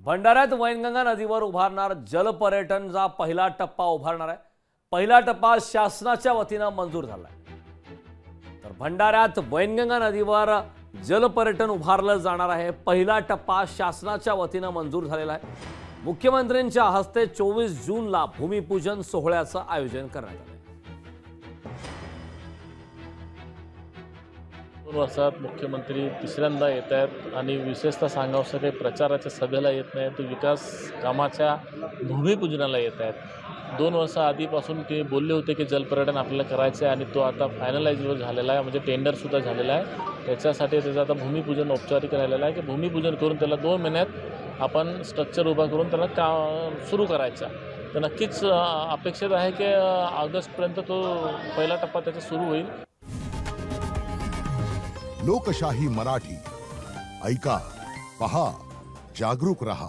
भंडाऱ्यात वैनगंगा नदीवर उभारणार जलपर्यटनचा पहिला टप्पा उभारणार आहे। पहिला टप्पा शासनाच्या वतीने मंजूर झाला आहे। तर भंडाऱ्यात वैनगंगा नदीवर जलपर्यटन उभारलं जाणार आहे। पहिला टप्पा शासनाच्या वतीने मंजूर झालेला आहे। मुख्यमंत्र्यांच्या हस्ते 24 जूनला भूमिपूजन सोहळ्याचं आयोजन करण्यात आलं आहे। 2 वर्षात मुख्यमंत्री तिसऱ्यांदा येत आहेत आणि विशेषतः सांगावंसं काही प्रचाराच्या सभेला येत नाही, तर विकास कामाच्या भूमिपूजनाला येत आहेत। 2 वर्ष आधीपासून ते बोलले होते की जलपर्यटन आपल्याला करायचं आहे आणि तो आता फायनलाइज झालेला आहे, म्हणजे टेंडरसुद्धा झालेला आहे। त्याच्यासाठी त्याचं आता भूमिपूजन औपचारिक राहिलेलं आहे की भूमिपूजन करून त्याला 2 महिन्यात आपण स्ट्रक्चर उभा करून त्याला सुरू करायचा। तर नक्कीच अपेक्षित आहे की ऑगस्टपर्यंत तो पहिला टप्पा त्याचा सुरू होईल। लोकशाही मराठी ऐका, पहा, जागरूक रहा।